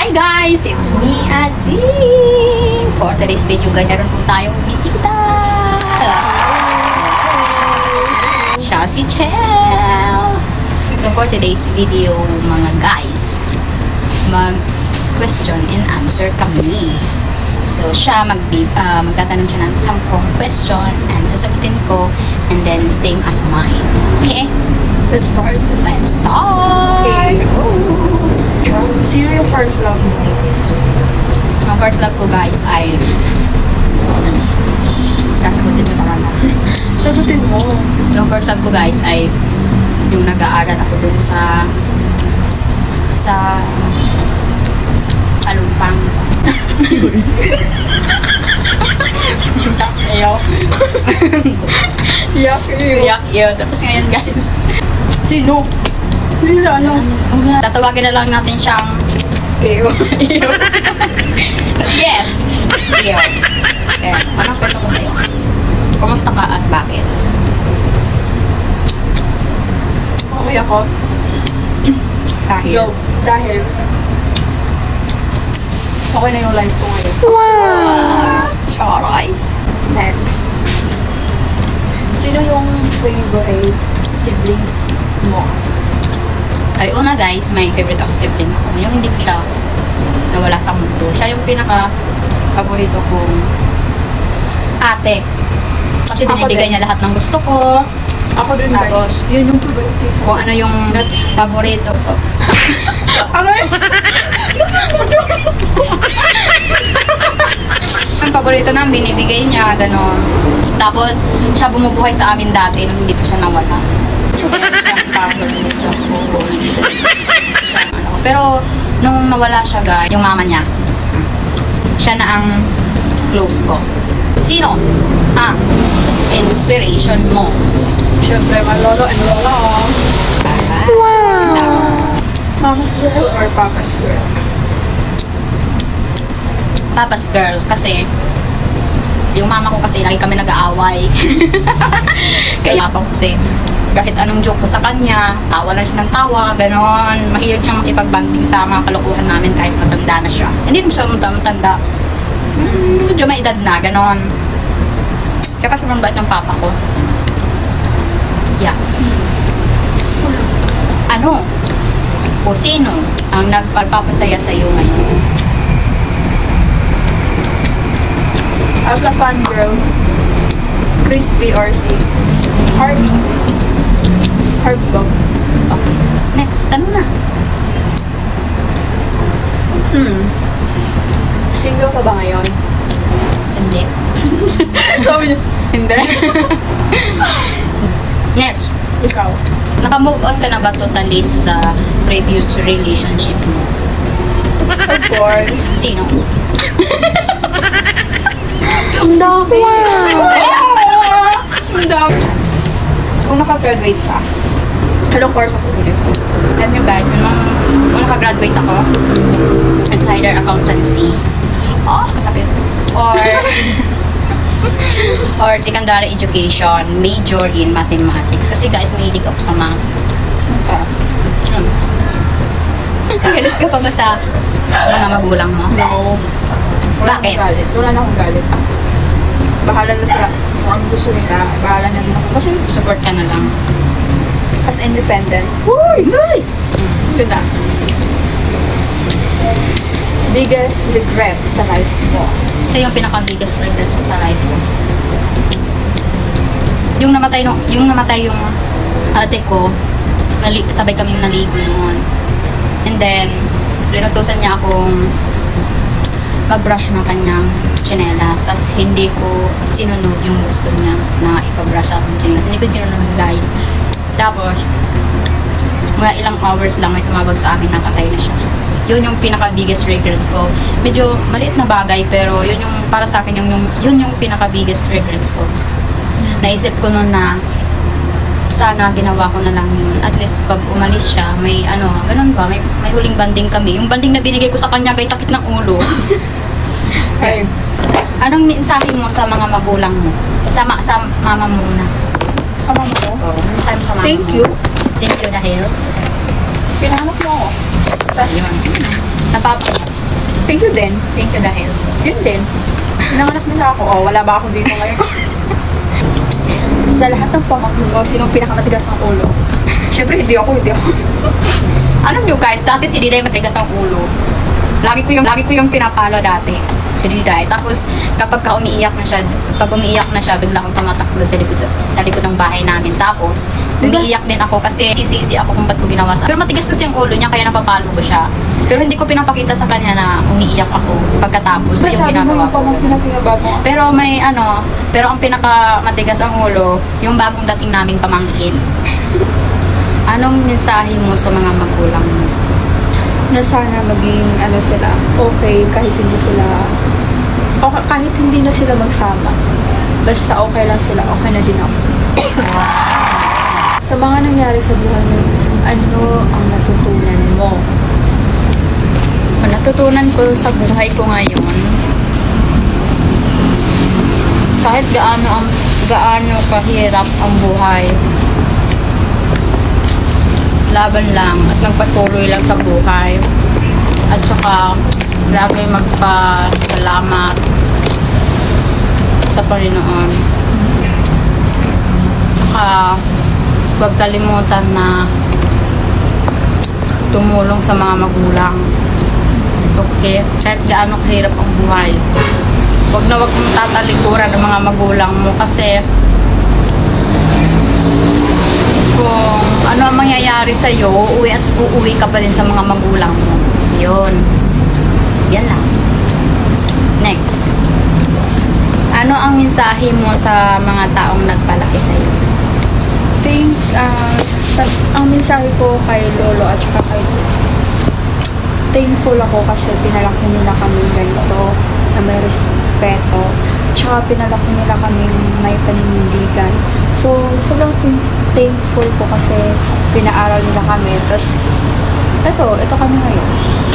Hi guys! It's me, Adi! For today's video guys, meron po tayong bisita! Siya si Chel! So for today's video mga guys, mag-question and answer kami. So siya magtatanong siya ng 10 question and sasagutin ko and then same as mine. Okay? Let's start. So, let's start! Okay. Oh. Sino yung first love mo? Ang first love ko guys ay kasagutin ko talaga. Sagutin mo. Yung first love ko guys ay yung nag-aaral ako dun sa Alumpang. Ayaw. Yak yun. Iyak yun. Tapos ngayon guys, Sino? Hindi na alam. tatawagin na lang natin siyang Ew. Ew. Yes! Ew. Okay. Anong question ko sa'yo? Kumusta ka at bakit? Okay ako. Dahil. Dahil okay na yung life ko ngayon. Wow! Charay! Next. Sino yung favorite siblings mo? Ay, una guys, may favorite ako sibling ako. Yung hindi pa siya nawala sa mundo. Siya yung pinaka-paborito kong ate. Kasi Ako binibigay din. niya lahat ng gusto ko. Ako din Tapos, guys. Yun yung favorite ko. Kung ano yung paborito ko. Ano yun? Ang paborito namin, binibigay niya, gano'n. Tapos, siya bumubuhay sa amin dati nung hindi pa siya nawala. Kaya siya ang paborito ko. Pero, nung nawala siya guys, yung mama niya, siya na ang close ko. Sino ang inspiration mo? Siyempre, my lolo and lola. Wow! Mama's girl or papa's girl? Papa's girl, kasi yung mama ko kasi lagi kami nag-aaway. Kaya pa kasi kahit anong joke ko sa kanya, tawa lang siya ng tawa, ganon. Mahilig siyang makipag-banding sa mga kalokohan namin kahit matanda na siya. Hindi naman siya matanda. Medyo may edad na, ganon. Kaya kasi mabait ng papa ko. Yeah. Ano? O sino ang nagpapasaya sa iyo ngayon? As a fan girl, Crispy or si Harvey. Harvey Bones. Okay. Next, ano na? Single ka ba ngayon? Hindi. Sabi niyo, hindi. Next, Ikaw. naka-move on ka na ba totally sa previous relationship mo? Of course. Sino? Ang dami. Ang dami. Kung naka-graduate ka, anong course ako ulit? Alam nyo guys, nung nakagraduate ako, it's either accountancy, kasakit, or secondary education, major in mathematics. Kasi guys, mahilig ako sa math. Galit ka pa ba sa mga magulang mo? No. Wala Bakit? akong galit. Wala na akong galit. Bahala na sila. Kung ang gusto nila, bahala na din ako. Kasi Support ka na lang. as independent, Uy! yun na. Biggest regret sa life mo? Ito yung pinaka-biggest regret ko sa life ko. Yung namatay yung ate ko, sabay kaming naligo noon. And then, linutusan niya akong mag-brush ng kanyang tsinelas. Tapos hindi ko sinunod yung gusto niya na ipabrush akong tsinelas. Hindi ko sinunod guys. Tapos, mga ilang hours lang may tumawag sa amin na patay na siya. Yun yung pinaka-biggest regrets ko. Medyo maliit na bagay pero yun yung para sa akin yun yung pinaka-biggest regrets ko. Naisip ko noon na sana ginawa ko na lang yun. At least pag umalis siya, may ganun ba? May huling banding kami. Yung banding na binigay ko sa kanya guys, sakit ng ulo. Ay, Anong mensahe mo sa mga magulang mo? Sa mama mo muna. sa mama ko. Oh, mensahe mo sa mama Thank mo. you. Thank you dahil. Pinahanap mo ako. Tapos, Yun. Sa papa mo. Thank you din. Thank you dahil. Yun din. Pinanganak nila ako. Oh, wala ba ako dito ngayon? Sa lahat ng pamangkin mo, sinong pinakamatigas ng ulo? Siyempre, hindi ako. Alam nyo guys, dati si Diday matigas ang ulo. Lagi ko yung pinapalo dati. Si Diday. Tapos, kapag umiiyak na siya, bigla akong tumatakbo sa likod ng bahay namin. Tapos, umiiyak din ako kasi sisisi ako kung ba't ko ginawa sa. Pero matigas kasi ang ulo niya, kaya napapalo ko siya. Pero hindi ko pinapakita sa kanya na umiiyak ako pagkatapos yung ginagawa ko. Pero pero ang pinakamatigas ang ulo, yung bagong dating naming pamangkin. Anong mensahe mo sa mga magulang mo? Na sana maging sila, okay kahit hindi na sila magsama. Basta okay lang sila, okay na din ako. Sa mga nangyari sa buhay mo, ano ang natutunan mo? Ang natutunan ko sa buhay ko ngayon, kahit gaano kahirap ang buhay, laban lang at magpatuloy lang sa buhay. At saka, lagi magpasalamat sa Panginoon. Saka, huwag kalimutan na tumulong sa mga magulang. Okay? Kahit gaano kahirap ang buhay. Huwag mong tatalikuran ng mga magulang mo kasi kung ano ang mangyayari sa'yo, uuwi ka pa din sa mga magulang mo. Yun. Yan lang. Next. Ano ang mensahe mo sa mga taong nagpalaki sa'yo? Ang mensahe ko kay Lolo at saka kay Tito, thankful ako kasi pinalaki nila kami ganito, na may respeto. Tsaka pinalaki nila kami may paninindigan. So, sobrang thankful ko kasi pinaaral nila kami. Tapos, ito kami ngayon.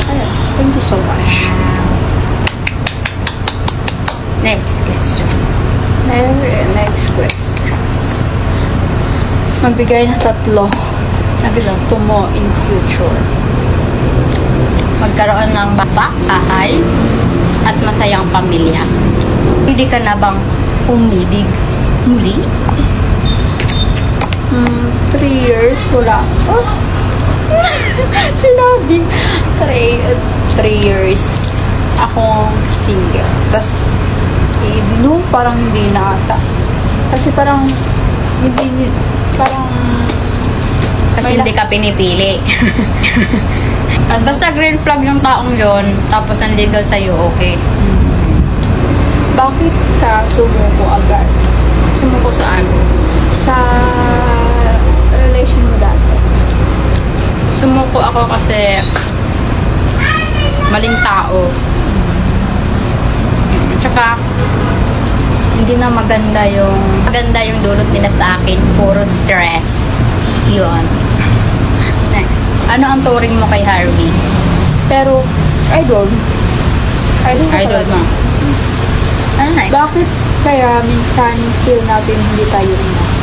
Ayan, thank you so much. Next question. Next question. Magbigay ng 3 na gusto mo in future. Magkaroon ng bahay at masayang pamilya. Hindi ka na bang umibig muli? 3 years, wala. Oh. Sinabi. 3 years akong single. Tapos, parang hindi na ata. Kasi parang, Kasi hindi ka pinipili. Basta green flag yung taong yon, tapos nanligaw sa'yo, okay. Bakit ka sumuko agad? Sumuko saan? Sa relation mo dati? Sumuko ako kasi maling tao. Tsaka hindi na maganda yung dulot nila sa akin. Puro stress. Yun. Next. Ano ang turing mo kay Harvey? Pero, idol Idol mo. Ano na? Bakit kaya minsan feel natin hindi tayo enough?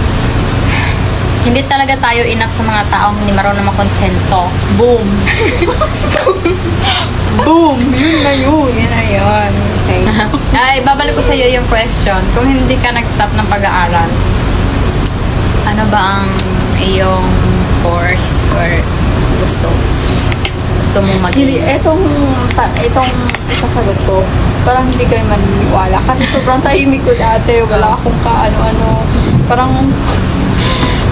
Hindi talaga tayo enough sa mga taong hindi marunong makontento. Boom! Boom! Yun na yun! Yun na yun. Okay. Ay, babalik ko sa iyo yung question. Kung hindi ka nag-stop ng pag-aaral, ano ba ang iyong course or gusto mong Hindi, maging? itong isasagot ko, parang hindi kayo maniniwala. Kasi sobrang tahimik ko dati. Wala akong kaano-ano. Parang,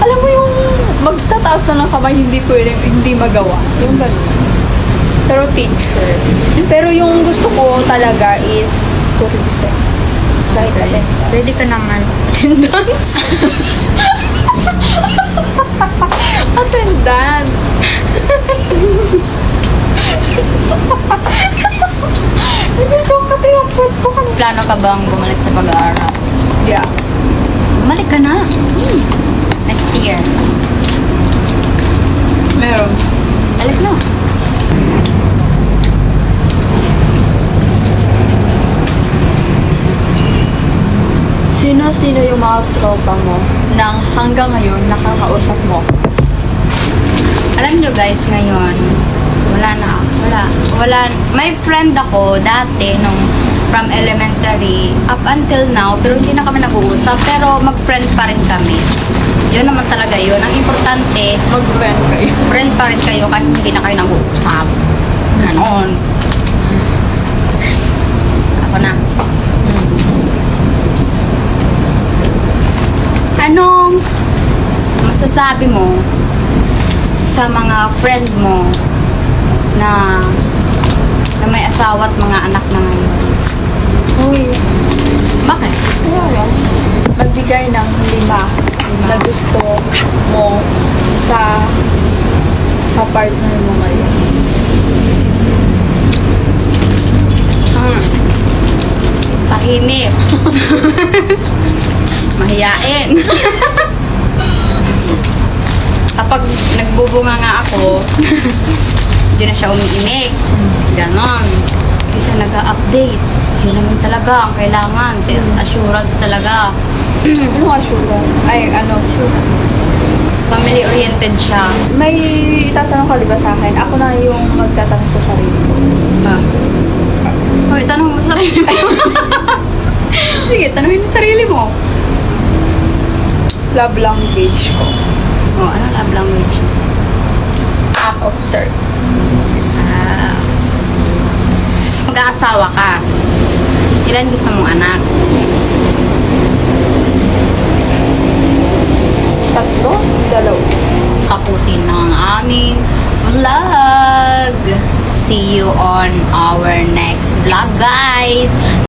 alam mo yung magtataas na ng kamay, hindi magawa. Yung ganun. Pero teacher. Pero yung gusto ko talaga is tourism. Flight attendant. Pwede ka naman attendance. Attendant. Hindi ko katiyapot ko kami. Plano ka bang bumalik sa pag-aaral? Yeah. Bumalik ka na. Next year. Meron. Balik na. Sino-sino yung mga tropa mo nang hanggang ngayon nakakausap mo? Alam nyo guys, ngayon, wala Wala. May friend ako dati nung from elementary up until now, pero hindi na kami nag-uusap. Pero mag-friend pa rin kami. Yun naman talaga yun. Ang importante, Mag-friend kayo. friend pa rin kayo kahit hindi na kayo nag-uusap. Ganon. Ako na. Anong masasabi mo sa mga friend mo na may asawa at mga anak na ngayon? Uy, Bakit? wala. Magbigay ng 5 na gusto mo sa partner mo ngayon. Tahimik. Mahiyain. Kapag nagbubunga nga ako, hindi na siya umiimik. Ganon. Hindi siya nag-update. Yun naman talaga ang kailangan. Assurance talaga. Anong assurance? Ay, assurance. Family-oriented siya. May itatanong ka di ba sa akin? Ako na yung magtatanong sa sarili ko. Hoy, tanong mo sarili mo. Sige, tanongin mo sarili mo. Love language ko. Oh, ano love language? Act of service. Mag-aasawa ka. Ilan gusto mong anak? 3, 2. Tapusin na ang aming vlog. See you on our next vlog, guys.